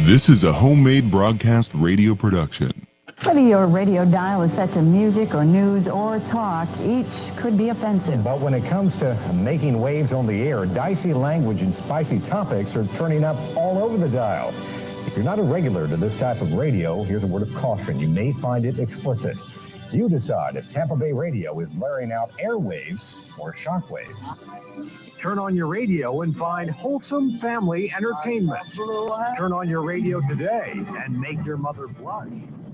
This is a homemade broadcast radio production. Whether your radio dial is set to music or news or talk, each could be offensive. But when it comes to making waves on the air, dicey language and spicy topics are turning up all over the dial. If you're not a regular to this type of radio, here's a word of caution. You may find it explicit. You decide if Tampa Bay radio is blaring out airwaves or shockwaves. Turn on your radio and find wholesome family entertainment. Turn on your radio today and make your mother blush.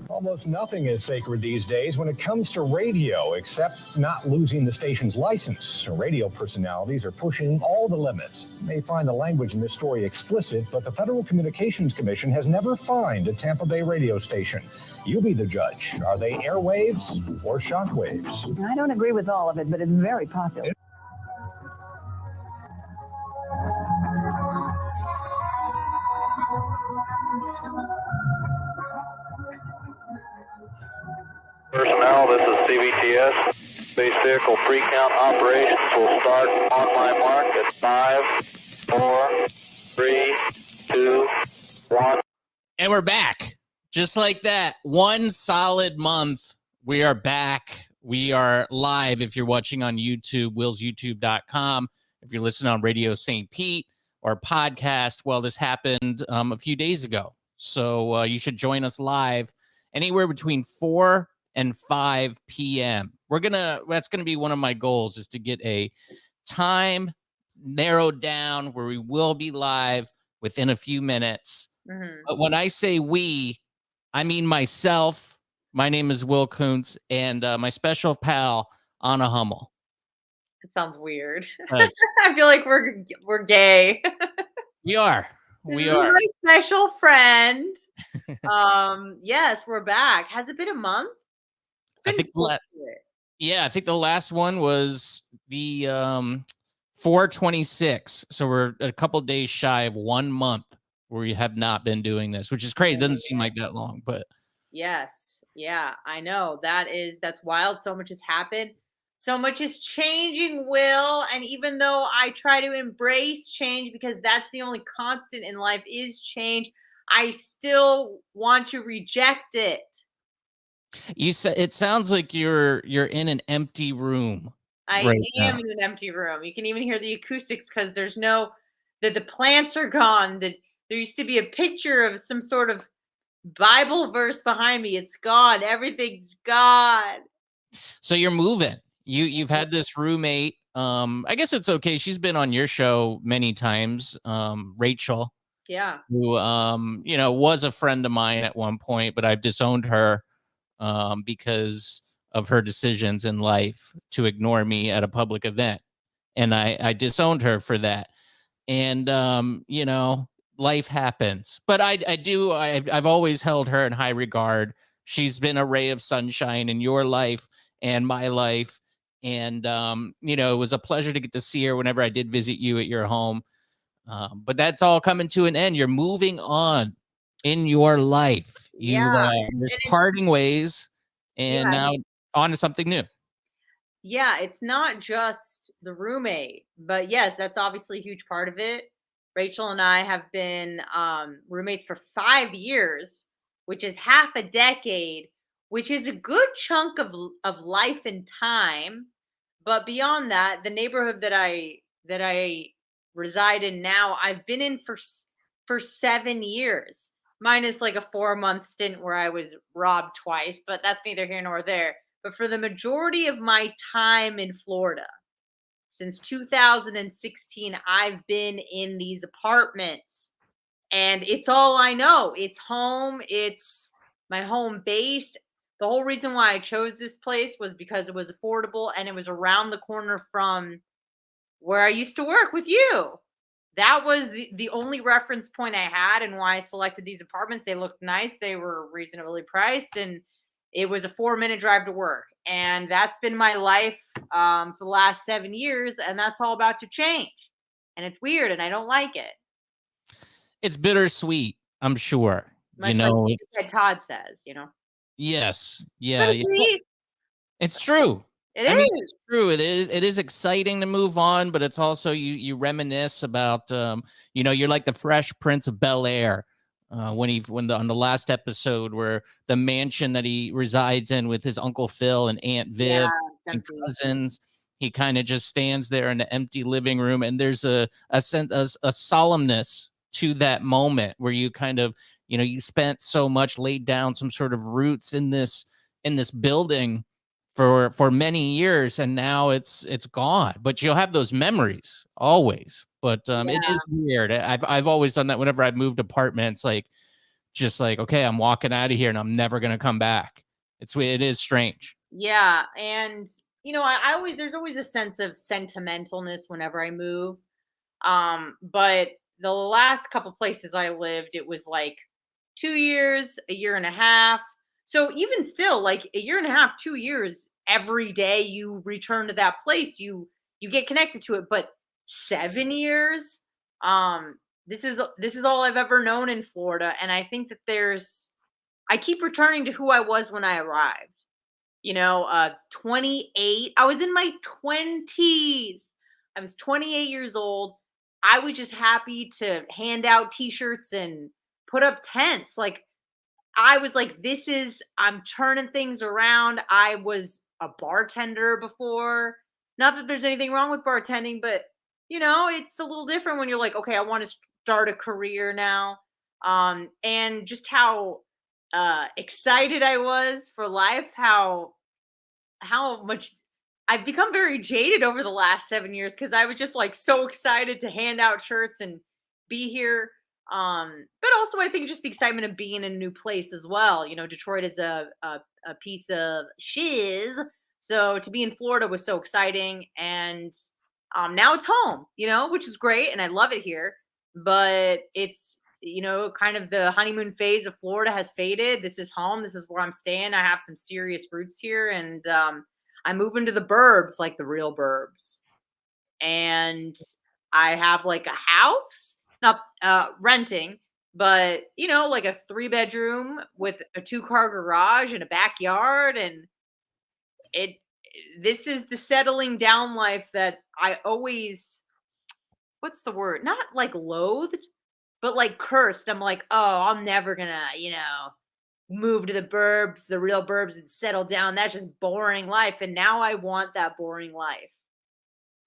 Almost nothing is sacred these days when it comes to radio, except not losing the station's license. Radio personalities are pushing all the limits. You may find the language in this story explicit, but the Federal Communications Commission has never fined a Tampa Bay radio station. You be the judge. Are they airwaves or shockwaves? I don't agree with all of it, but it's very popular. Personnel, this is CBTS. Base vehicle pre-count operations will start on my mark at 5, 4, 3, 2, 1. And we're back. Just like that. One solid month. We are back. We are live if you're watching on YouTube, willsyoutube.com. If you're listening on Radio St. Pete or podcast, well, this happened a few days ago. So you should join us live anywhere between 4 and 5 p.m. That's gonna be one of my goals, is to get a time narrowed down where we will be live within a few minutes. Mm-hmm. But when I say we, I mean myself. My name is Will Kuntz, and my special pal Anna Hummel. It sounds weird. Nice. I feel like we're gay. We are. This is my special friend. Yes, we're back. Has it been a month? I think I think the last one was the 4/26. So we're a couple days shy of 1 month where we have not been doing this, which is crazy. It doesn't seem like that long, but yes, yeah, I know. That's wild. So much has happened. So much is changing, Will. And even though I try to embrace change because that's the only constant in life is change, I still want to reject it. You said it sounds like you're in an empty room. I am in an empty room. You can even hear the acoustics because there's the plants are gone. There used to be a picture of some sort of Bible verse behind me. It's gone. Everything's gone. So you're moving. You've had this roommate. I guess it's okay. She's been on your show many times. Rachel. Yeah. Who was a friend of mine at one point, but I've disowned her because of her decisions in life to ignore me at a public event. And I disowned her for that. And, life happens. But I've always held her in high regard. She's been a ray of sunshine in your life and my life. And, it was a pleasure to get to see her whenever I did visit you at your home. But that's all coming to an end. You're moving on in your life. There's parting ways, and now on to something new. Yeah, it's not just the roommate, but yes, that's obviously a huge part of it. Rachel and I have been roommates for 5 years, which is half a decade, which is a good chunk of life and time. But beyond that, the neighborhood that I reside in now, I've been in for 7 years. Minus like a 4-month stint where I was robbed twice, but that's neither here nor there. But for the majority of my time in Florida, since 2016, I've been in these apartments. And it's all I know. It's home. It's my home base. The whole reason why I chose this place was because it was affordable and it was around the corner from where I used to work with you. That was the only reference point I had and why I selected these apartments. They looked nice. They were reasonably priced, and it was a 4-minute drive to work. And that's been my life for the last 7 years, and that's all about to change. And it's weird, and I don't like it. It's bittersweet, I'm sure. Much like Todd says, Yes. Yeah. It's true. It's true. It is exciting to move on, but it's also you reminisce about you're like the Fresh Prince of Bel-Air. On the last episode where the mansion that he resides in with his Uncle Phil and Aunt Viv it's and empty. cousins, he kind of just stands there in the empty living room, and there's a solemnness to that moment where you kind of, you spent so much, laid down some sort of roots in this building for many years, and now it's gone, but you'll have those memories always. But it is weird. I've always done that whenever I've moved apartments, like just like, okay, I'm walking out of here and I'm never gonna come back. It is strange. Yeah, and I always there's always a sense of sentimentalness whenever I move. But the last couple places I lived, it was like 2 years, a year and a half. So even still, like a year and a half, 2 years, every day you return to that place, you get connected to it. But 7 years, this is all I've ever known in Florida, and I think that I keep returning to who I was when I arrived. 28. I was in my 20s. I was 28 years old. I was just happy to hand out t-shirts and put up tents. Like I was like, I'm turning things around. I was a bartender before. Not that there's anything wrong with bartending, but it's a little different when you're like, okay, I want to start a career now. And just how excited I was for life, how much I've become very jaded over the last 7 years, because I was just like so excited to hand out shirts and be here. But also I think just the excitement of being in a new place as well. Detroit is a piece of shiz. So to be in Florida was so exciting. And now it's home, which is great. And I love it here. But it's, kind of the honeymoon phase of Florida has faded. This is home. This is where I'm staying. I have some serious roots here. And I'm moving to the burbs, like the real burbs. And I have like a house, not renting, but like a 3-bedroom with a 2-car garage and a backyard. And this is the settling down life that I always, what's the word? Not like loathed, but like cursed. I'm like, oh, I'm never gonna, move to the burbs, the real burbs, and settle down. That's just boring life. And now I want that boring life.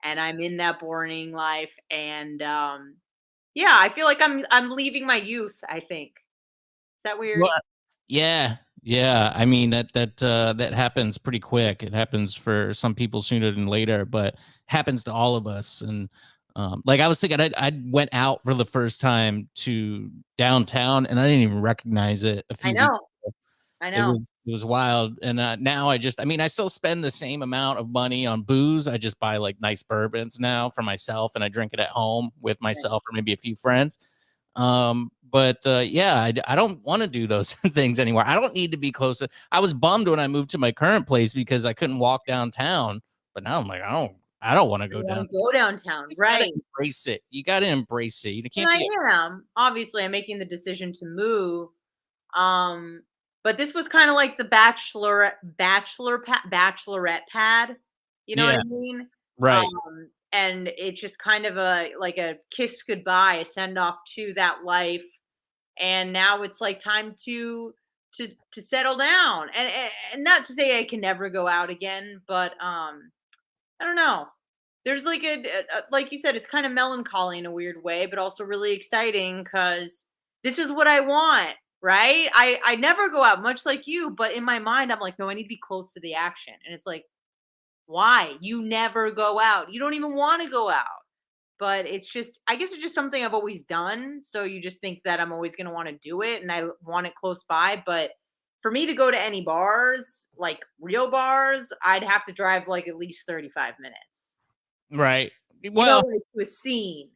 And I'm in that boring life. And yeah, I feel like I'm leaving my youth, I think. Is that weird? Well, yeah. I mean that happens pretty quick. It happens for some people sooner than later, but happens to all of us. And like I was thinking, I went out for the first time to downtown, and I didn't even recognize it a few weeks ago. I know. It was wild. And now I still spend the same amount of money on booze. I just buy like nice bourbons now for myself, and I drink it at home with myself or maybe a few friends. But yeah, I don't want to do those things anymore. I don't need to be close to. I was bummed when I moved to my current place because I couldn't walk downtown, but now I'm like, I don't want to go down. Go downtown, right? Embrace it. You got to embrace it. You can't. And I am. Obviously, I'm making the decision to move. But this was kind of like the bachelorette pad. You know what I mean? Right. And it's just kind of a kiss goodbye, a send off to that life. And now it's like time to settle down. And not to say I can never go out again, but I don't know. There's like like you said, it's kind of melancholy in a weird way, but also really exciting because this is what I want, right? I never go out, much like you, but in my mind, I'm like, no, I need to be close to the action. And it's like, why? You never go out. You don't even want to go out. But it's just, I guess it's just something I've always done. So you just think that I'm always going to want to do it and I want it close by. But for me to go to any bars, like real bars, I'd have to drive like at least 35 minutes. Right. Well, like to a scene.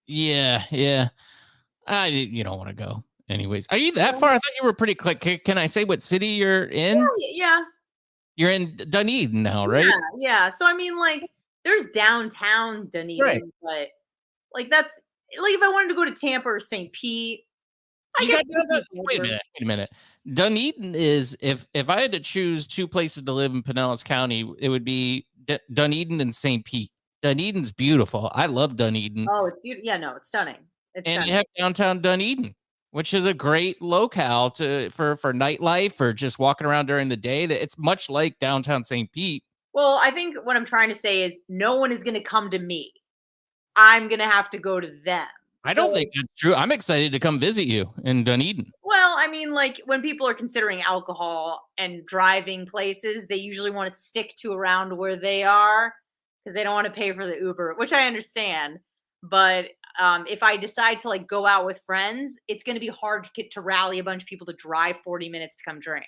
Yeah. You don't want to go. Anyways, are you that far? I thought you were pretty quick. Can I say what city you're in? Yeah. You're in Dunedin now, right? Yeah. So I mean, like, there's downtown Dunedin, right. But like that's like if I wanted to go to Tampa or St. Pete, I guess. Wait a minute. Dunedin is if I had to choose two places to live in Pinellas County, it would be Dunedin and St. Pete. Dunedin's beautiful. I love Dunedin. Oh, it's beautiful. Yeah, no, it's stunning. You have downtown Dunedin, which is a great locale for nightlife or just walking around during the day. That it's much like downtown St. Pete. Well, I think what I'm trying to say is no one is going to come to me. I'm going to have to go to them. I don't think that's true. I'm excited to come visit you in Dunedin. Well, I mean, like when people are considering alcohol and driving places, they usually want to stick to around where they are because they don't want to pay for the Uber, which I understand. But if I decide to like go out with friends, it's going to be hard to rally a bunch of people to drive 40 minutes to come drink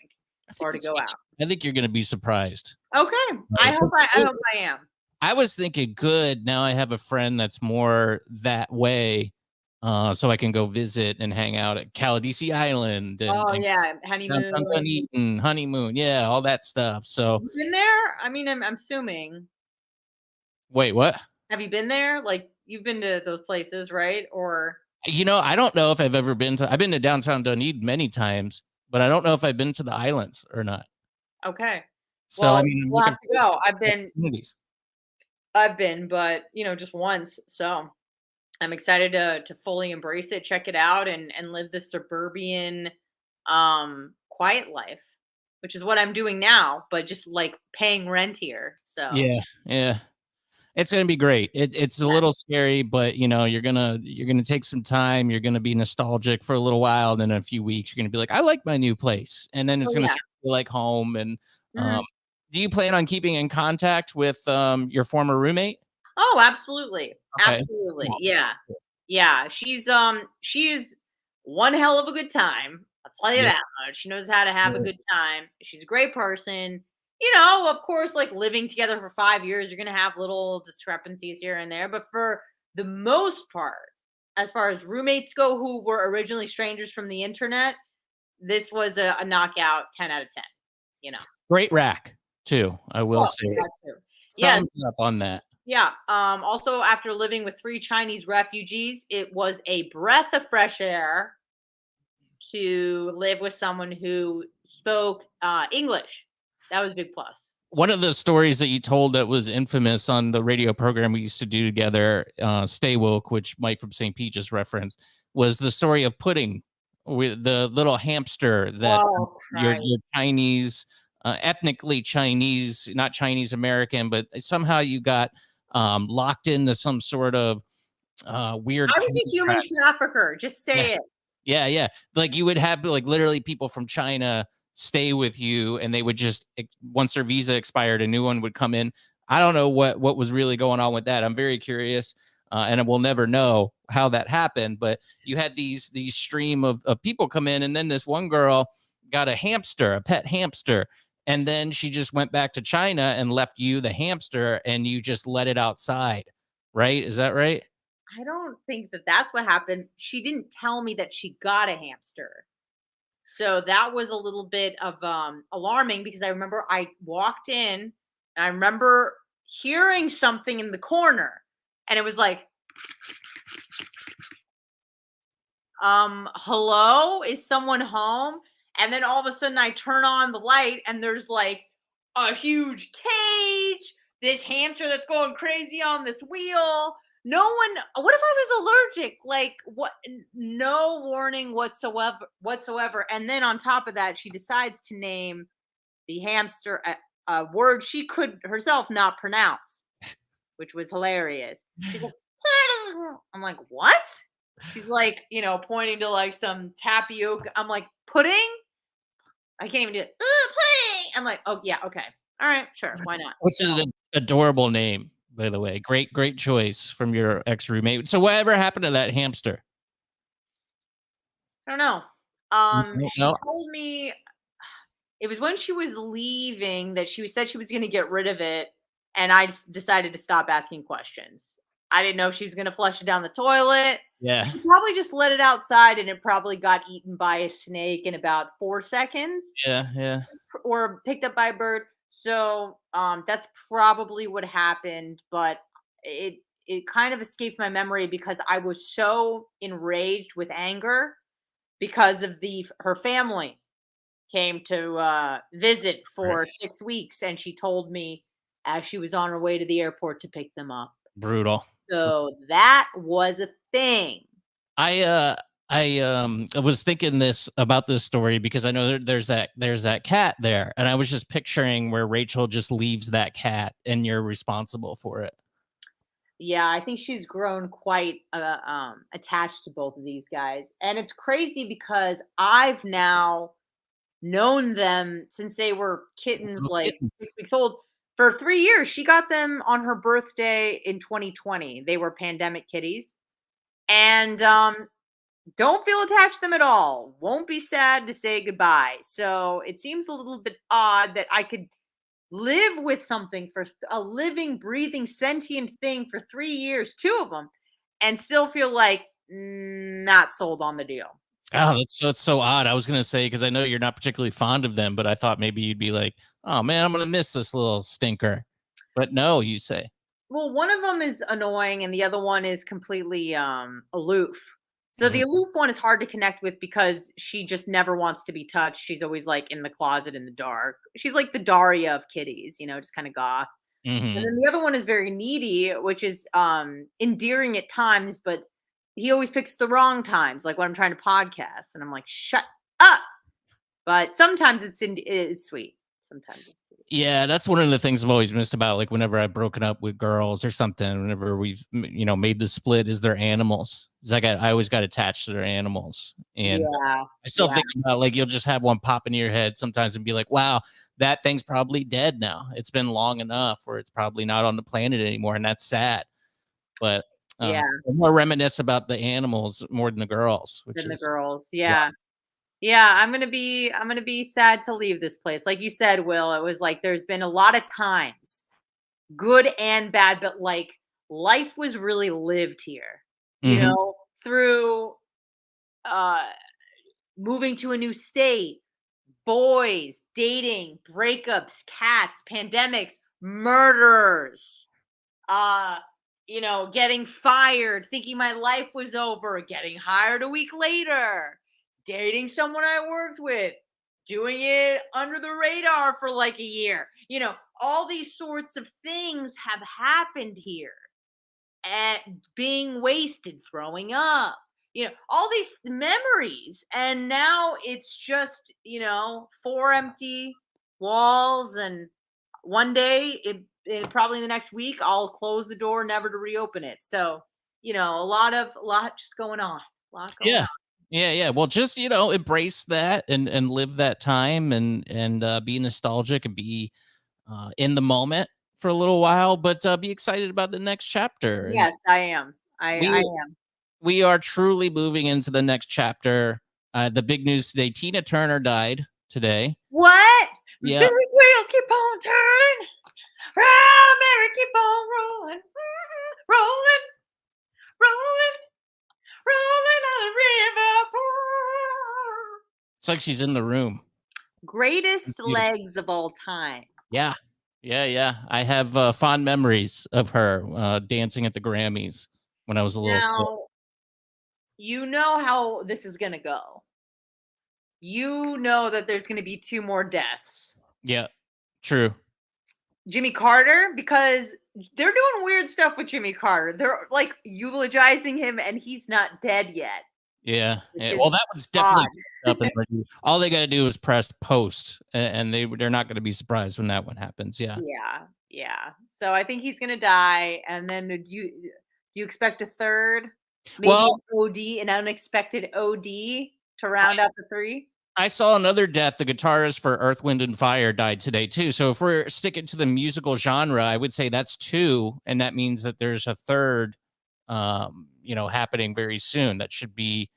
or to go out. I think you're going to be surprised. Okay, I hope I am. I was thinking, good. Now I have a friend that's more that way, so I can go visit and hang out at Caladesi Island. And yeah, honeymoon, yeah, all that stuff. So you been there? I mean, I'm assuming. Wait, what? Have you been there? Like you've been to those places, right? Or I don't know if I've ever been to. I've been to downtown Dunedin many times, but I don't know if I've been to the islands or not. Okay. So well, I mean, we'll have to go. I've been, but just once. So I'm excited to fully embrace it, check it out, and live the suburban, quiet life, which is what I'm doing now, but just like paying rent here. So yeah. It's gonna be great. It's a little scary, but you're gonna take some time. You're gonna be nostalgic for a little while, and then in a few weeks, you're gonna be like, I like my new place, and then it's gonna feel like home. And do you plan on keeping in contact with your former roommate? Oh, absolutely, Okay. absolutely, yeah. She is one hell of a good time. I'll tell you that much. She knows how to have a good time. She's a great person. Of course, like living together for 5 years, you're going to have little discrepancies here and there. But for the most part, as far as roommates go, who were originally strangers from the internet, this was a knockout 10 out of 10. Great rack, too. I will say. That too. Yes. Thumbs up on that. Yeah. Also, after living with 3 Chinese refugees, it was a breath of fresh air to live with someone who spoke English. That was a big plus. One of the stories that you told that was infamous on the radio program we used to do together, Stay Woke, which Mike from St. Pete just referenced, was the story of Pudding, with the little hamster that your Chinese, ethnically Chinese, not Chinese American, but somehow you got locked into some sort of weird. I was a human trafficker. Just say it. Yeah. Like you would have like literally people from China stay with you, and they would just, once their visa expired, a new one would come in. I don't know what was really going on with that. I'm very curious, and we'll never know how that happened. But you had these stream of people come in, and then this one girl got a pet hamster, and then she just went back to China and left you the hamster, and you just let it outside, right? Is that right? I don't think that's what happened. She didn't tell me that she got a hamster. So that was a little bit of alarming, because I remember I walked in and I remember hearing something in the corner, and it was like, hello, is someone home? And then all of a sudden I turn on the light and there's like a huge cage, this hamster that's going crazy on this wheel. No one, what if I was allergic? Like what? No warning whatsoever. And then on top of that, she decides to name the hamster a word she could herself not pronounce, which was hilarious. She's like, I'm like, what? She's like, pointing to like some tapioca. I'm like, pudding? I can't even do it. Pudding. I'm like, oh yeah, okay. All right, sure. Why not? Which is an adorable name, by the way. Great choice from your ex-roommate. So whatever happened to that hamster? I don't know. She told me it was when she was leaving that she said she was going to get rid of it, and I just decided to stop asking questions. I didn't know if she was going to flush it down the toilet. Yeah. She probably just let it outside, and it probably got eaten by a snake in about 4 seconds. Yeah. Or picked up by a bird. So that's probably what happened, but it kind of escaped my memory because I was so enraged with anger because of her family came to visit for 6 weeks, and she told me as she was on her way to the airport to pick them up. Brutal. So that was a thing. I I was thinking this about this story because I know there's that cat there, and I was just picturing where Rachel just leaves that cat and you're responsible for it. Yeah, I think she's grown quite attached to both of these guys. And it's crazy because I've now known them since they were kittens, Little like kittens. 6 weeks old, for 3 years. She got them on her birthday in 2020. They were pandemic kitties. And don't feel attached to them at all. Won't be sad to say goodbye. So it seems a little bit odd that I could live with something for a living, breathing, sentient thing for 3 years, two of them, and still feel like not sold on the deal. So Oh, that's so odd. I was gonna say because I know you're not particularly fond of them, but I thought maybe you'd be like, "Oh man, I'm gonna miss this little stinker." But no, you say. well, one of them is annoying and the other one is completely aloof. So the Mhm. aloof one is hard to connect with because she just never wants to be touched. She's always like in the closet in the dark. She's like the Daria of kitties, just kind of goth. And Mhm. then the other one is very needy, which is endearing at times, but he always picks the wrong times, like when I'm trying to podcast, and I'm like, "Shut up!" But sometimes it's sweet. Sometimes it's sweet. Yeah, that's one of the things I've always missed about like whenever I've broken up with girls or something. Whenever we've made the split, is their animals. It's like I always got attached to their animals, and Yeah, I still yeah, think about like you'll just have one pop into your head sometimes and be like, wow, that thing's probably dead now. It's been long enough, or it's probably not on the planet anymore, and that's sad. But yeah. I more reminisce about the animals more than the girls, which Than the is girls. yeah, Yeah, yeah. I'm gonna be sad to leave this place. Like you said, Will, it was like there's been a lot of times, good and bad, but like life was really lived here. hmm Through uh moving to a new state, boys, dating, breakups, cats, pandemics, murders, uh, getting fired, thinking my life was over, getting hired a week later, dating someone I worked with, doing it under the radar for like a year. All these sorts of things have happened here, and being wasted, throwing up, all these memories. And now it's just, four empty walls. And one day, probably in the next week, I'll close the door, never to reopen it. So, a lot just going on. A lot going yeah, on. yeah. Well, just embrace that and live that time and be nostalgic and be in the moment for a little while, but be excited about the next chapter. And Yes, I am. I we am. we are truly moving into the next chapter. The big news today: Tina Turner died today. What? The big Yep. wheels keep on turning. Round, Mary, keep on rolling. Rolling, rolling, rolling on a river. It's like she's in the room. It's Greatest beautiful. legs of all time. Yeah. Yeah. I have fond memories of her dancing at the Grammys when I was a little kid. Now, you know how this is going to go. You know that there's going to be two more deaths. Yeah. True. Jimmy Carter, because they're doing weird stuff with Jimmy Carter. They're like eulogizing him and he's not dead yet. Yeah. Which Yeah. is Well, that was definitely odd. up and ready. All they got to do is press post, and they're not going to be surprised when that one happens. Yeah. Yeah. So I think he's gonna die, and then do you expect a third? Maybe Well, an unexpected OD to round out the three. I saw another death. The guitarist for Earth, Wind, and Fire died today too. So if we're sticking to the musical genre, I would say that's two, and that means that there's a third, happening very soon. That should be.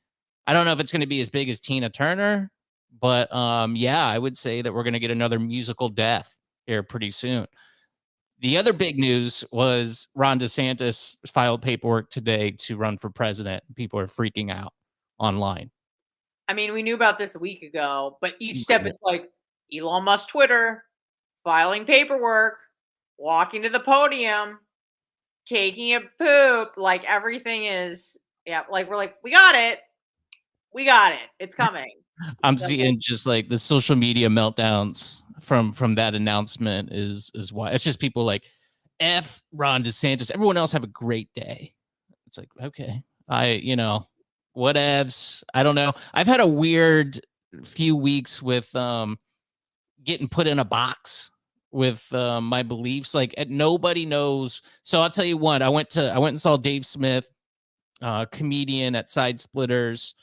I don't know if it's going to be as big as Tina Turner, but yeah, I would say that we're going to get another musical death here pretty soon. The other big news was Ron DeSantis filed paperwork today to run for president. People are freaking out online. I mean, we knew about this a week ago, but each step it's like Elon Musk Twitter, filing paperwork, walking to the podium, taking a poop. Like everything is, yeah. Like we're like, we got it, it's coming. I'm So, seeing just like the social media meltdowns from that announcement is why it's just people like F Ron DeSantis. Everyone else have a great day. It's like, okay, whatevs. I don't know. I've had a weird few weeks with getting put in a box with my beliefs. Like nobody knows. So I'll tell you what. I went and saw Dave Smith, comedian at Side Splitters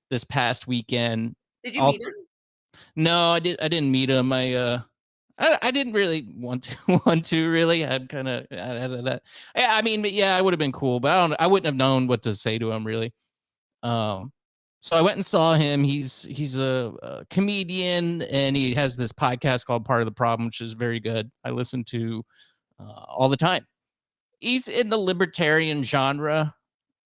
this past weekend. Did you meet him? No, I didn't meet him. I didn't really want to really. I'm kind of that. Yeah, I mean, yeah, I would have been cool, but I wouldn't have known what to say to him really. So I went and saw him. He's a comedian, and he has this podcast called Part of the Problem, which is very good. I listen to all the time. He's in the libertarian genre.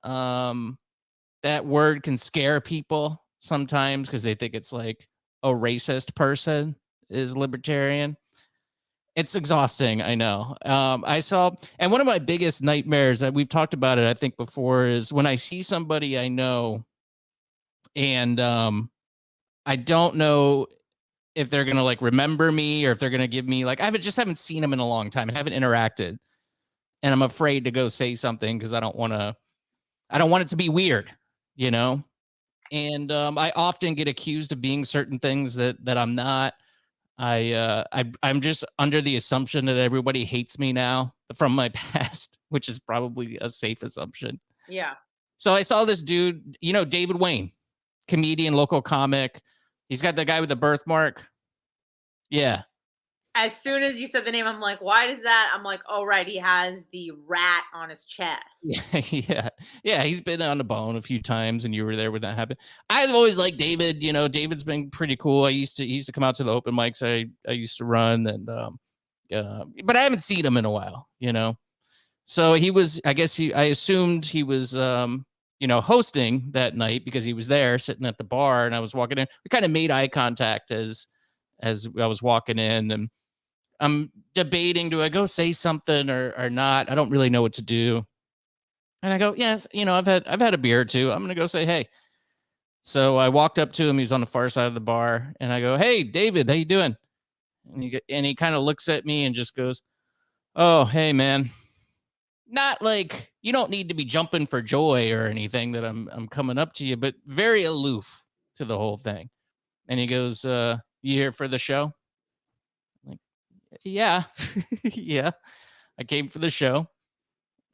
That word can scare people sometimes because they think it's like a racist person is libertarian. It's exhausting, I know. I saw, and one of my biggest nightmares that we've talked about it, I think before, is when I see somebody I know, and I don't know if they're gonna like remember me or if they're gonna give me like haven't seen them in a long time and haven't interacted, and I'm afraid to go say something because I don't want it to be weird, you know. And I often get accused of being certain things that I'm not. I'm just under the assumption that everybody hates me now from my past, which is probably a safe assumption. Yeah. So I saw this dude, you know, David Wayne, comedian, local comic. He's got the guy with the birthmark. Yeah. As soon as you said the name, I'm like, why does that? I'm like, oh, right. He has the rat on his chest. Yeah. He's been on the bone a few times, and you were there when that happened. I've always liked David. You know, David's been pretty cool. He used to come out to the open mics I used to run, and but I haven't seen him in a while. You know, so he was. I assumed he was. Hosting that night because he was there sitting at the bar, and I was walking in. We kind of made eye contact as I was walking in, and I'm debating, do I go say something or not? I don't really know what to do. And I go, yes, I've had a beer or two. I'm going to go say, hey. So I walked up to him. He's on the far side of the bar, and I go, hey, David, how you doing? And he kind of looks at me and just goes, oh, hey, man. Not like you don't need to be jumping for joy or anything that I'm coming up to you, but very aloof to the whole thing. And he goes, you here for the show? I'm like, yeah. Yeah. I came for the show.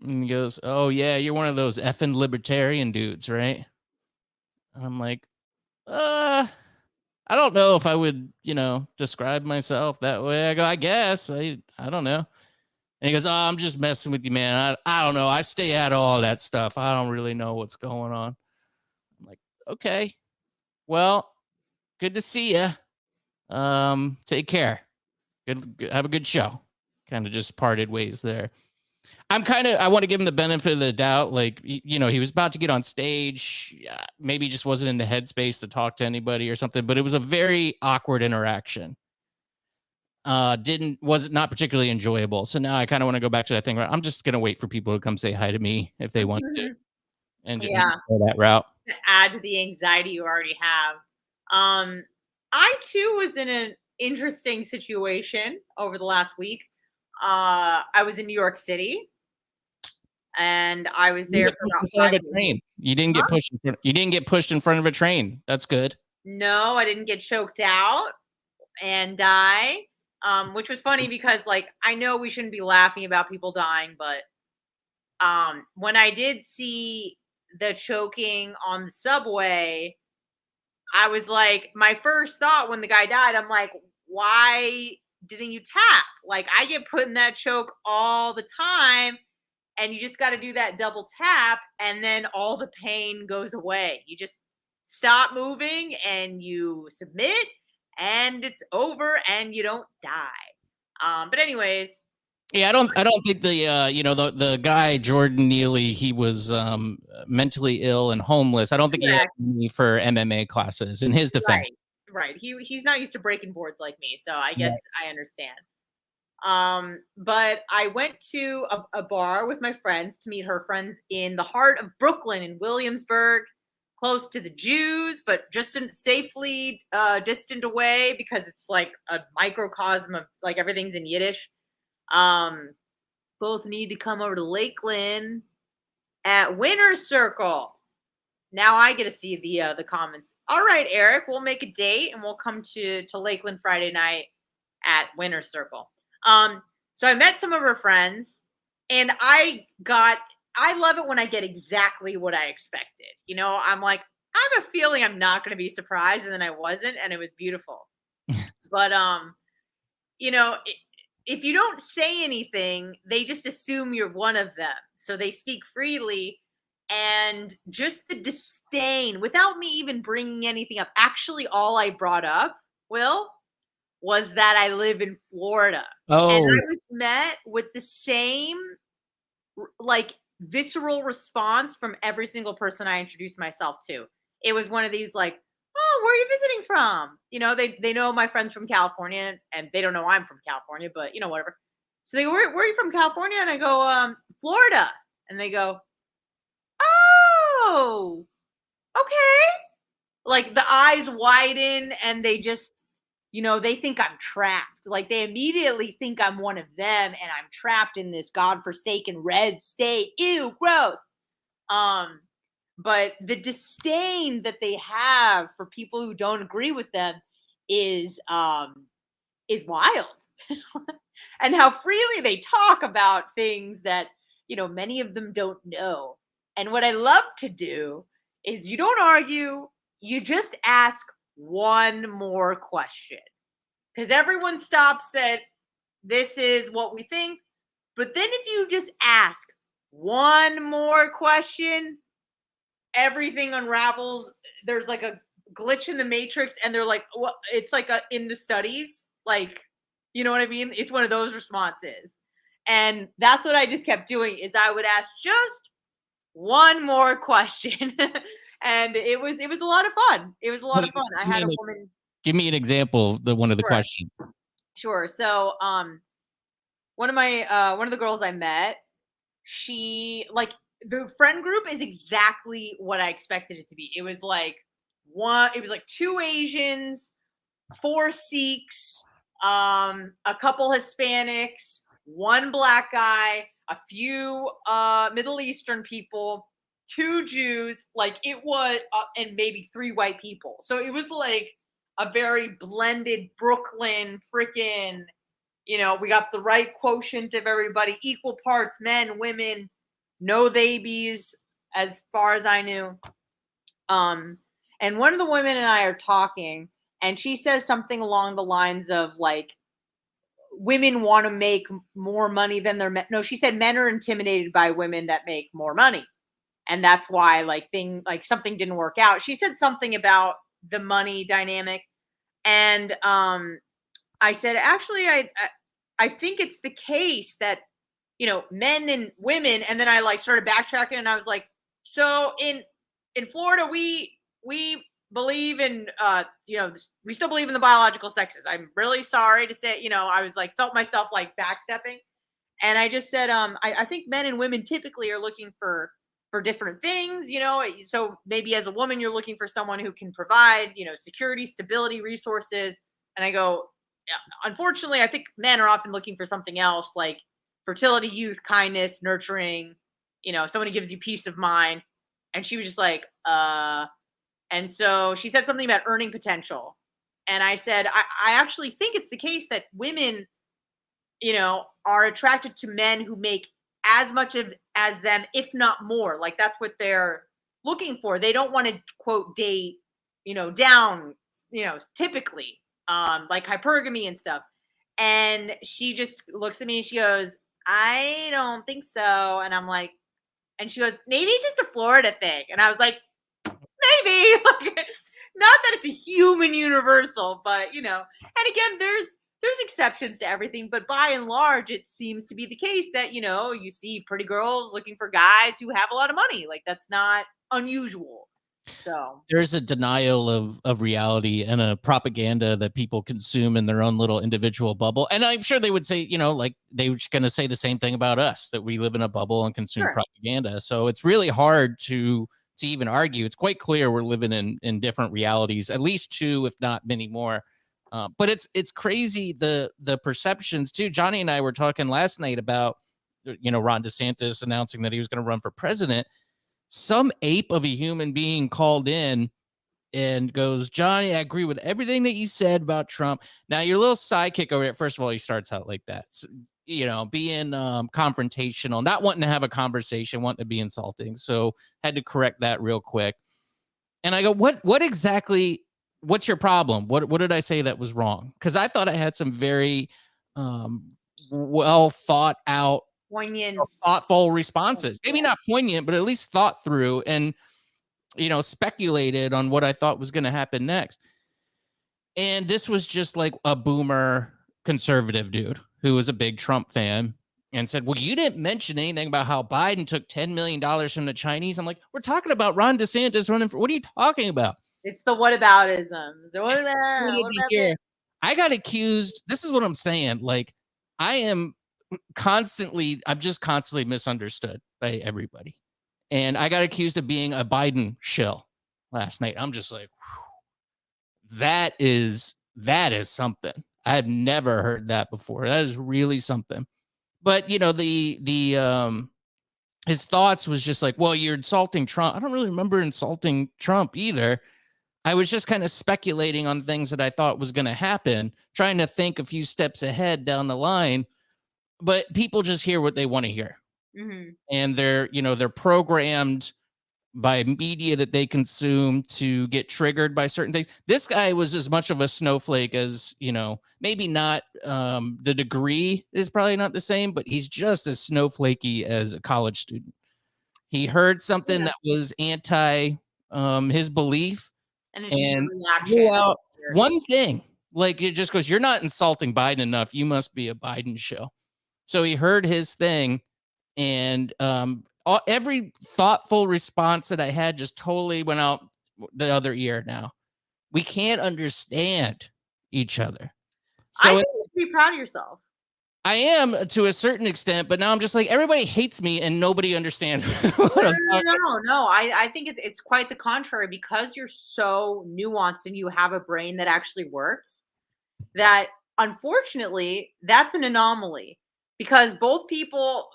And he goes, oh yeah, you're one of those effing libertarian dudes, right? I'm like, I don't know if I would, describe myself that way. I go, I guess. I don't know. And he goes, oh, I'm just messing with you, man. I don't know. I stay out of all that stuff. I don't really know what's going on. I'm like, okay, well, good to see you. Take care. Good. Have a good show. Kind of just parted ways there. I want to give him the benefit of the doubt. Like, he was about to get on stage. Maybe just wasn't in the headspace to talk to anybody or something, but it was a very awkward interaction. Was not particularly enjoyable. So now I kind of want to go back to that thing where I'm just going to wait for people to come say hi to me if they want to. And just go that route. To add to the anxiety you already have. I too was in an interesting situation over the last week. I was in New York City, and I was there for about 5 days. Train. You didn't get pushed. You didn't get pushed in front of a train. That's good. No, I didn't get choked out and die. Which was funny because, like, I know we shouldn't be laughing about people dying, but when I did see the choking on the subway, I was like, my first thought when the guy died, I'm like, why didn't you tap? Like, I get put in that choke all the time, and you just got to do that double tap, and then all the pain goes away. You just stop moving and you submit, and it's over, and you don't die. But anyways. Yeah, I don't think the guy Jordan Neely, he was mentally ill and homeless. I don't think he had money for MMA classes. In his defense, right. He's not used to breaking boards like me, so I guess I understand. But I went to a bar with my friends to meet her friends in the heart of Brooklyn in Williamsburg, close to the Jews, but just safely distant away because it's like a microcosm of like everything's in Yiddish. Both need to come over to Lakeland at Winter Circle. now I get to see the comments. All right, Eric, we'll make a date and we'll come to Lakeland Friday night at Winter Circle. So I met some of her friends, and I love it when I get exactly what I expected. You know, I'm like, I have a feeling I'm not going to be surprised, and then I wasn't, and it was beautiful. But you know, if you don't say anything, they just assume you're one of them. So they speak freely, and just the disdain without me even bringing anything up. Actually, all I brought up, Will, was that I live in Florida. And Oh, I was met with the same like visceral response from every single person I introduced myself to. It was one of these like, oh, where are you visiting from? You know, they know my friends from California, and they don't know I'm from California, but you know, whatever. So they go, where are you from, California? And I go, Florida. And they go, oh, okay. Like the eyes widen, and they just, you know, they think I'm trapped. Like they immediately think I'm one of them, and I'm trapped in this godforsaken red state. Ew, gross. But the disdain that they have for people who don't agree with them is wild. And how freely they talk about things that, you know, many of them don't know. And what I love to do is you don't argue, you just ask one more question. Because everyone stops at, this is what we think. But then if you just ask one more question, everything unravels. There's like a glitch in the matrix, and they're like, well, it's like in the studies, like, you know what I mean? It's one of those responses. And that's what I just kept doing, is I would ask just one more question. And it was a lot of fun. It was a lot of fun. I had a woman. Give me an example of one of the Sure. questions. Sure. So one of the girls I met, she, like, the friend group is exactly what I expected it to be. It was like 2 Asians, 4 Sikhs, a couple Hispanics, 1 black guy, a few Middle Eastern people, 2 Jews, like it was, and maybe 3 white people. So it was like a very blended Brooklyn freaking, you know, we got the right quotient of everybody, equal parts, men, women, no babies, as far as I knew. And one of the women and I are talking, and she says something along the lines of like, women want to make more money than their men. No, she said men are intimidated by women that make more money. And that's why something didn't work out. She said something about the money dynamic. And I said, actually, I think it's the case that, you know, men and women, and then I like started backtracking, and I was like, so in Florida, we believe in, you know, we still believe in the biological sexes. I'm really sorry to say, you know, I was like, felt myself like backstepping. And I just said, I think men and women typically are looking for different things, you know, so maybe as a woman, you're looking for someone who can provide, you know, security, stability, resources. And I go, unfortunately, I think men are often looking for something else, like fertility, youth, kindness, nurturing, you know, someone who gives you peace of mind. And she was just like, and so she said something about earning potential. And I said, I actually think it's the case that women, you know, are attracted to men who make as much as them, if not more. Like that's what they're looking for. They don't want to, quote, date, you know, down, you know, typically, like hypergamy and stuff. And she just looks at me and she goes, I don't think so. And I'm like, and she goes, maybe it's just a Florida thing. And I was like, maybe. Like, not that it's a human universal, but, you know, and again, there's exceptions to everything, but by and large, it seems to be the case that, you know, you see pretty girls looking for guys who have a lot of money. Like that's not unusual. So There's a denial of reality and a propaganda that people consume in their own little individual bubble. And I'm sure they would say, you know, like they were going to say the same thing about us, that we live in a bubble and consume Sure. propaganda. So it's really hard to even argue. It's quite clear we're living in different realities, at least 2, if not many more. But it's crazy, the perceptions too. Johnny and I were talking last night about, you know, Ron DeSantis announcing that he was going to run for president. some ape of a human being called in and goes, Johnny, I agree with everything that you said about Trump. Now, your little sidekick over here, first of all, he starts out like that. So, being confrontational, not wanting to have a conversation, wanting to be insulting. So had to correct that real quick. And I go, what exactly, what's your problem? What did I say that was wrong? Because I thought I had some very well thought out, Poignant, thoughtful responses. Maybe not poignant, but at least thought through and, speculated on what I thought was going to happen next. And this was just like a boomer conservative dude who was a big Trump fan and said, well, you didn't mention anything about how Biden took $10 million from the Chinese. I'm like, we're talking about Ron DeSantis running for, what are you talking about? it's the whataboutisms. What about this? I got accused. This is what I'm saying. Like, I'm just constantly misunderstood by everybody. And I got accused of being a Biden shill last night. I'm just like, whew, that is something. I had never heard that before. That is really something. But his thoughts was just like, well, you're insulting Trump. I don't really remember insulting Trump either. I was just kind of speculating on things that I thought was going to happen, trying to think a few steps ahead down the line. But people just hear what they want to hear. Mm-hmm. And they're programmed by media that they consume to get triggered by certain things. This guy was as much of a snowflake as, maybe not, the degree is probably not the same, but he's just as snowflakey as a college student. He heard something that was anti his belief and blew out one thing. Like, it just goes, you're not insulting Biden enough. You must be a Biden shill. So he heard his thing, and every thoughtful response that I had just totally went out the other ear. Now we can't understand each other. So I think you should be proud of yourself. I am to a certain extent, but now I'm just like, everybody hates me and nobody understands. No. I think it's quite the contrary, because you're so nuanced and you have a brain that actually works. That unfortunately, that's an anomaly, because both people,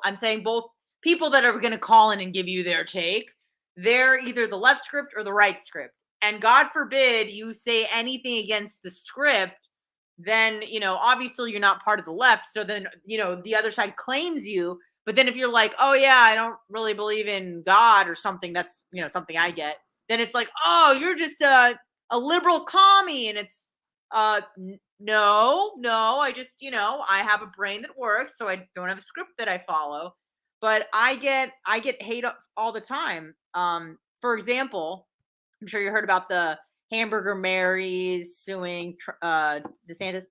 I'm saying both people that are going to call in and give you their take, they're either the left script or the right script. And God forbid you say anything against the script, then, obviously you're not part of the left. So then, the other side claims you. But then if you're like, oh yeah, I don't really believe in God or something, that's, something I get, then it's like, oh, you're just a liberal commie. And it's, no, I just, I have a brain that works, so I don't have a script that I follow. But I get hate all the time. For example, I'm sure you heard about the Hamburger Marys suing DeSantis.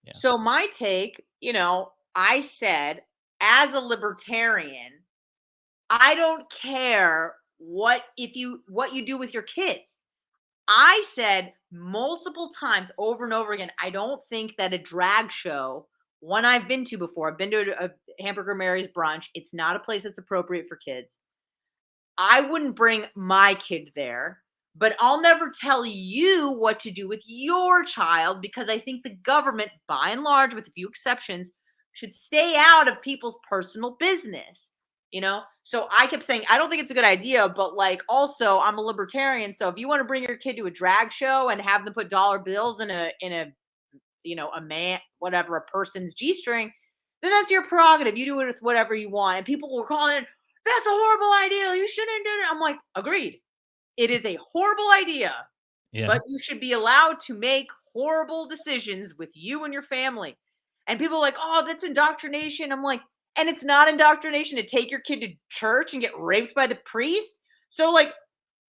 Yeah. So my take, I said, as a libertarian, I don't care what you do with your kids. I said multiple times over and over again, I don't think that a drag show, one I've been to before, I've been to a Hamburger Mary's brunch. It's not a place that's appropriate for kids. I wouldn't bring my kid there, but I'll never tell you what to do with your child, because I think the government, by and large, with a few exceptions, should stay out of people's personal business. So I kept saying, I don't think it's a good idea, but also I'm a libertarian. So if you want to bring your kid to a drag show and have them put dollar bills in a person's G-string, then that's your prerogative. You do it with whatever you want. And people were calling it, that's a horrible idea. You shouldn't do it. I'm like, agreed. It is a horrible idea, but you should be allowed to make horrible decisions with you and your family. And people are like, oh, that's indoctrination. I'm like, and it's not indoctrination to take your kid to church and get raped by the priest. So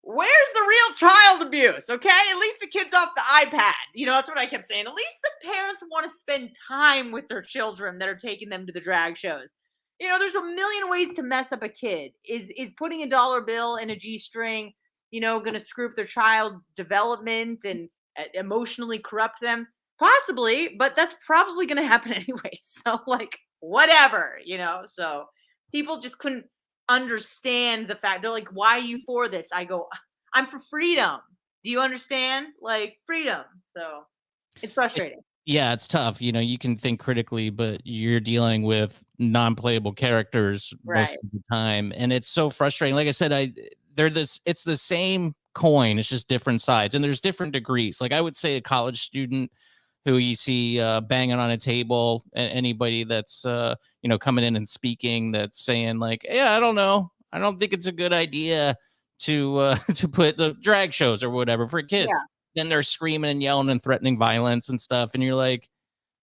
where's the real child abuse? Okay. At least the kid's off the iPad. That's what I kept saying. At least the parents want to spend time with their children that are taking them to the drag shows. There's a million ways to mess up a kid. Is putting a dollar bill in a G-string, going to screw up their child development and emotionally corrupt them? Possibly, but that's probably going to happen anyway. So whatever, so people just couldn't understand the fact. They're like, why are you for this? I go, I'm for freedom. Do you understand? Freedom. So it's frustrating. Yeah, it's tough. You know, you can think critically, but you're dealing with non-playable characters most Right. of the time, and it's so frustrating. Like I said, it's the same coin, it's just different sides, and there's different degrees. Like I would say a college student who you see banging on a table, anybody that's coming in and speaking, that's saying like, yeah, I don't know, I don't think it's a good idea to to put the drag shows or whatever for kids. Yeah. Then they're screaming and yelling and threatening violence and stuff, and you're like,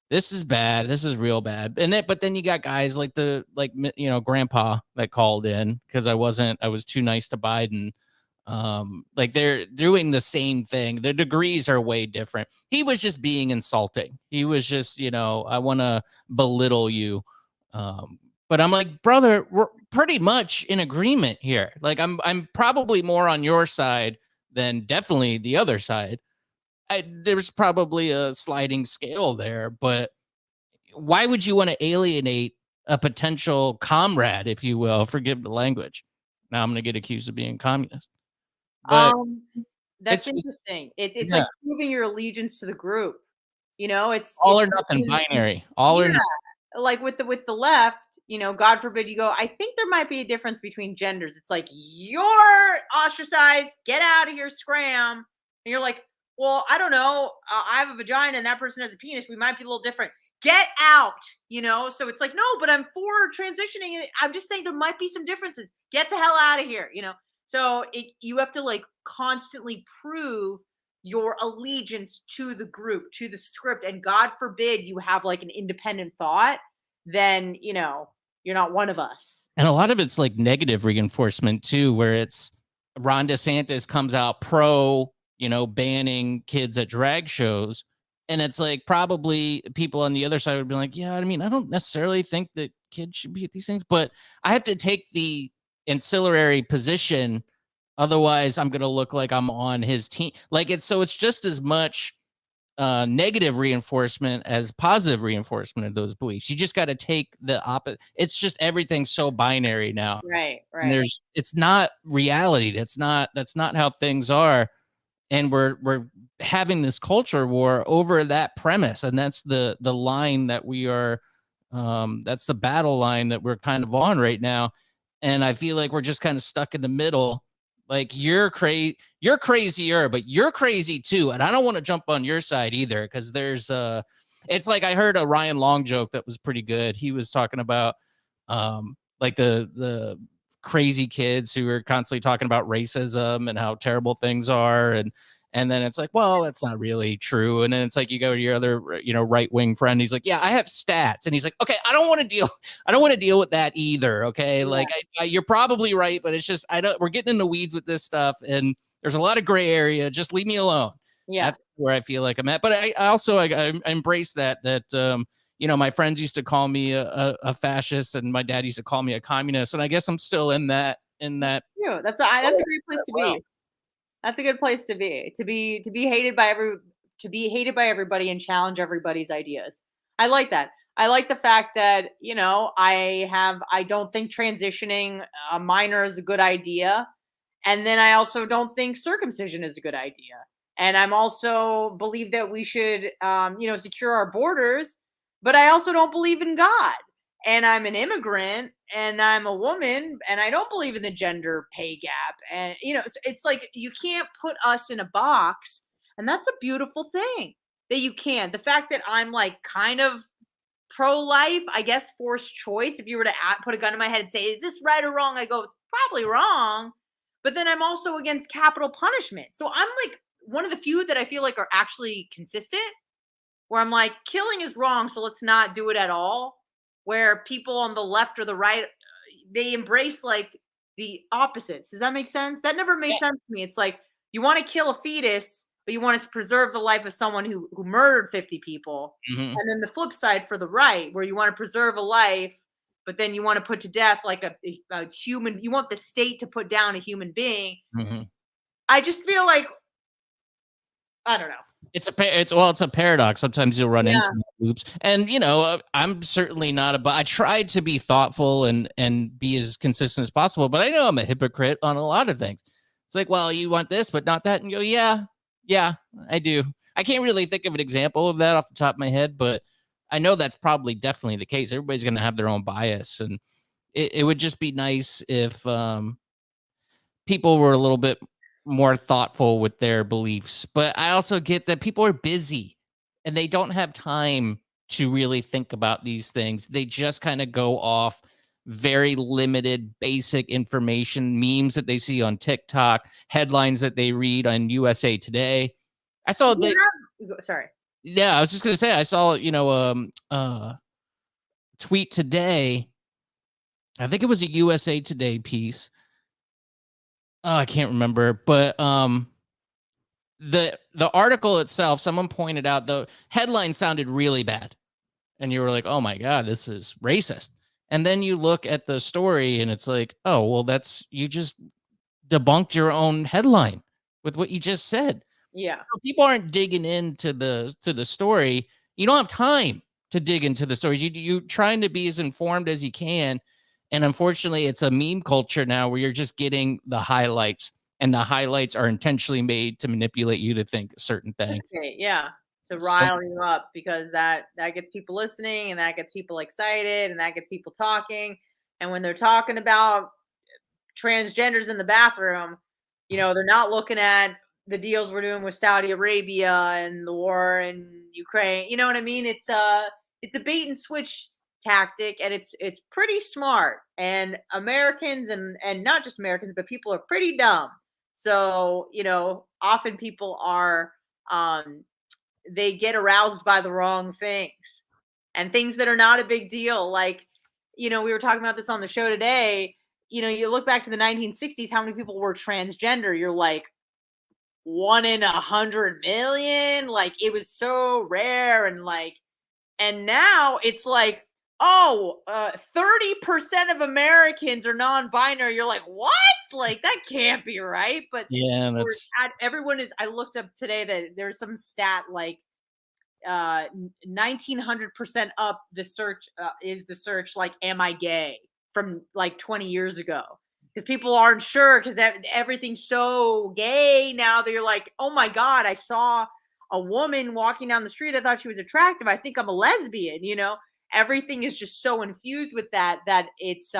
this is bad, this is real bad. But then you got guys like grandpa that called in because I was too nice to Biden. Like they're doing the same thing. The degrees are way different. He was just being insulting. He was just, I want to belittle you. But I'm like, brother, we're pretty much in agreement here. Like I'm probably more on your side than definitely the other side. There's probably a sliding scale there, but why would you want to alienate a potential comrade, if you will? Forgive the language. Now I'm going to get accused of being communist. But That's it's interesting. It's yeah, like proving your allegiance to the group. all It's or nothing binary. All or yeah, nothing. like with the left, God forbid you go, I think there might be a difference between genders. It's like you're ostracized, get out of here, scram. And you're like, well, I don't know. I have a vagina and that person has a penis. We might be a little different. Get out, So it's like, no, but I'm for transitioning. And I'm just saying there might be some differences. Get the hell out of here, So you have to like constantly prove your allegiance to the group, to the script. And God forbid you have like an independent thought, then, you're not one of us. And a lot of it's like negative reinforcement too, where it's Ron DeSantis comes out pro, banning kids at drag shows. And it's like probably people on the other side would be like, yeah, I mean, I don't necessarily think that kids should be at these things, but I have to take the ancillary position. Otherwise, I'm going to look like I'm on his team. Like it's just as much negative reinforcement as positive reinforcement of those beliefs. You just got to take the opposite. It's just everything's so binary now. Right. And it's not reality. That's not how things are. And we're having this culture war over that premise. And that's the line that we are, that's the battle line that we're kind of on right now. And I feel like we're just kind of stuck in the middle. Like you're crazier, but you're crazy too. And I don't want to jump on your side either. Cause there's it's like, I heard a Ryan Long joke that was pretty good. He was talking about, like the crazy kids who are constantly talking about racism and how terrible things are. And then it's like, well, that's not really true. And then it's like, you go to your other, right-wing friend. He's like, yeah, I have stats. And he's like, okay, I don't want to deal with that either. Okay. Yeah. Like you're probably right, but it's just, we're getting in the weeds with this stuff and there's a lot of gray area. Just leave me alone. Yeah. That's where I feel like I'm at. But I also embrace that my friends used to call me a fascist and my dad used to call me a communist. And I guess I'm still in that. Yeah, that's a great place to be. That's a good place to be hated by everybody and challenge everybody's ideas. I like that. I like the fact that, I don't think transitioning a minor is a good idea. And then I also don't think circumcision is a good idea. And I'm also believe that we should, secure our borders, but I also don't believe in God. And I'm an immigrant and I'm a woman and I don't believe in the gender pay gap. And, it's like you can't put us in a box. And that's a beautiful thing that you can. The fact that I'm like kind of pro-life, I guess forced choice. If you were to put a gun in my head and say, is this right or wrong? I go, probably wrong. But then I'm also against capital punishment. So I'm like one of the few that I feel like are actually consistent, where I'm like, killing is wrong, so let's not do it at all. Where people on the left or the right, they embrace like the opposites. Does that make sense? That never made sense to me. It's like you want to kill a fetus, but you want to preserve the life of someone who murdered 50 people. Mm-hmm. And then the flip side for the right, where you want to preserve a life, but then you want to put to death like a human. You want the state to put down a human being. Mm-hmm. I just feel like, I don't know. It's a paradox. Sometimes you'll run into loops, and I'm certainly not I try to be thoughtful and be as consistent as possible, but I know I'm a hypocrite on a lot of things. It's like, well, you want this, but not that, and go, yeah, Yeah, I do. I can't really think of an example of that off the top of my head, but I know that's probably definitely the case. Everybody's going to have their own bias, and it would just be nice if people were a little bit more thoughtful with their beliefs. But I also get that people are busy and they don't have time to really think about these things. They just kind of go off very limited, basic information, memes that they see on TikTok, headlines that they read on USA Today. I saw You that. Sorry. Yeah, I was just gonna say I saw, tweet today. I think it was a USA Today piece. Oh, I can't remember, but the article itself, someone pointed out the headline sounded really bad, and you were like, "Oh my god, this is racist." And then you look at the story, and it's like, "Oh, well, you just debunked your own headline with what you just said." Yeah. So people aren't digging into the story. You don't have time to dig into the stories. You're trying to be as informed as you can. And unfortunately, it's a meme culture now where you're just getting the highlights, and the highlights are intentionally made to manipulate you to think a certain thing. Okay, yeah. To So, rile you up because that gets people listening and that gets people excited and that gets people talking. And when they're talking about transgenders in the bathroom, they're not looking at the deals we're doing with Saudi Arabia and the war in Ukraine. You know what I mean? It's a bait and switch tactic, and it's pretty smart. And Americans and not just Americans, but people are pretty dumb. So, often people are they get aroused by the wrong things and things that are not a big deal. Like, we were talking about this on the show today. You look back to the 1960s, how many people were transgender? You're like 1 in 100 million. Like, it was so rare. And now it's like, 30% of Americans are non-binary. You're like, what? Like, that can't be right. But yeah, that's everyone is. I looked up today that there's some stat like 1900% up the search is the search like, am I gay, from like 20 years ago, because people aren't sure because everything's so gay now that you're like, oh my god, I saw a woman walking down the street, I thought she was attractive, I think I'm a lesbian. Everything is just so infused with that it's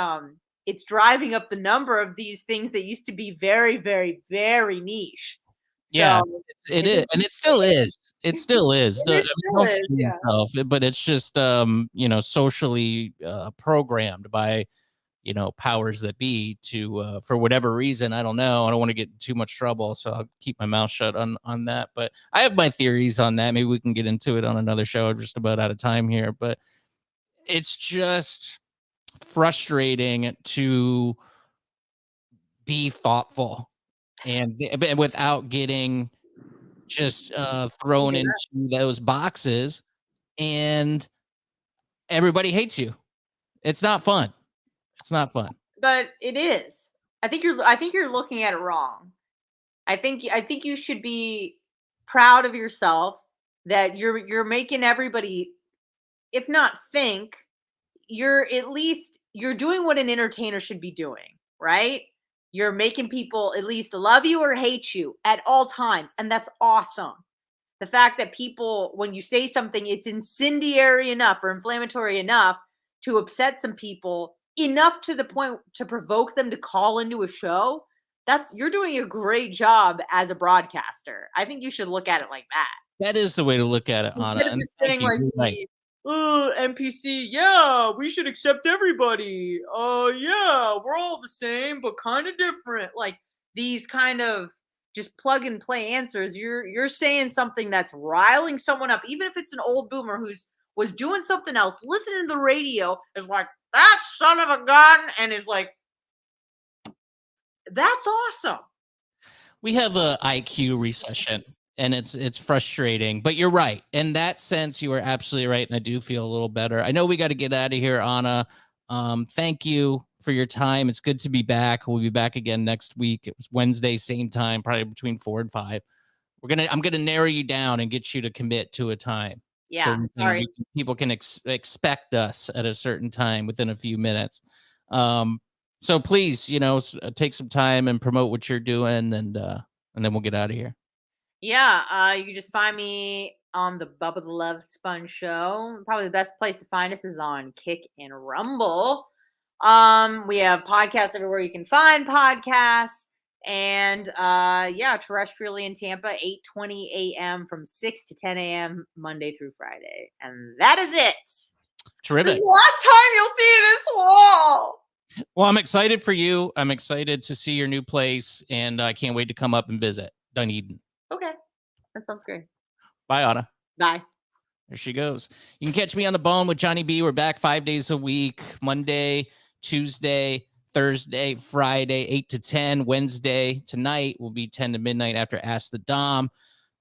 driving up the number of these things that used to be very, very, very niche. yeah, So it is, and it still is. It still is. it still is, yeah. But it's just socially programmed by powers that be to for whatever reason. I don't know. I don't want to get in too much trouble, so I'll keep my mouth shut on that. But I have my theories on that. Maybe we can get into it on another show. I'm just about out of time here, but it's just frustrating to be thoughtful and without getting just thrown Yeah. into those boxes, and everybody hates you. It's not fun. It's not fun. But it is. I think you're looking at it wrong. I think you should be proud of yourself that you're making everybody, if not think, you're doing what an entertainer should be doing, right? You're making people at least love you or hate you at all times, and that's awesome. The fact that people, when you say something, it's incendiary enough or inflammatory enough to upset some people, enough to the point to provoke them to call into a show, you're doing a great job as a broadcaster. I think you should look at it like that. That is the way to look at it, Anna. Instead of just saying like, NPC, yeah, we should accept everybody. Yeah, we're all the same, but kind of different. Like, these kind of just plug and play answers. You're saying something that's riling someone up, even if it's an old boomer was doing something else, listening to the radio, is like, that son of a gun, and is like, that's awesome. We have a IQ recession, and it's frustrating, but you're right. In that sense, you are absolutely right, and I do feel a little better. I know we got to get out of here, Anna. Thank you for your time. It's good to be back. We'll be back again next week. It was Wednesday, same time, probably between 4 and 5. I'm gonna narrow you down and get you to commit to a time. Yeah, sorry. People can expect us at a certain time within a few minutes. So please, take some time and promote what you're doing, and then we'll get out of here. Yeah, you can just find me on the Bubba the Love Sponge show. Probably the best place to find us is on Kick and Rumble. We have podcasts everywhere you can find podcasts. And yeah, terrestrially in Tampa, 8:20 a.m. from 6 to 10 a.m. Monday through Friday. And that is it. This Terrific. is the last time you'll see this wall. Well, I'm excited for you. I'm excited to see your new place, and I can't wait to come up and visit Dunedin. Okay. That sounds great. Bye, Anna. Bye. There she goes. You can catch me on the bone with Johnny B. We're back 5 days a week, Monday, Tuesday, Thursday, Friday, 8 to 10. Wednesday tonight will be 10 to midnight after Ask the Dom.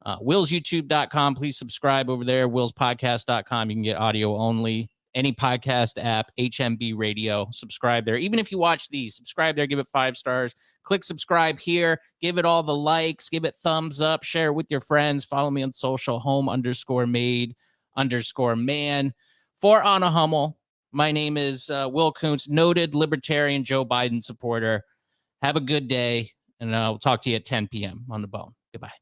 WillsYouTube.com. Please subscribe over there. WillsPodcast.com. You can get audio only. Any podcast app, HMB Radio. Subscribe there. Even if you watch these, subscribe there. Give it 5 stars. Click subscribe here. Give it all the likes. Give it thumbs up. Share it with your friends. Follow me on social. Home_made_man. For Anna Hummel, my name is Will Kuntz, noted libertarian Joe Biden supporter. Have a good day, and I'll talk to you at 10 p.m. on the bone. Goodbye.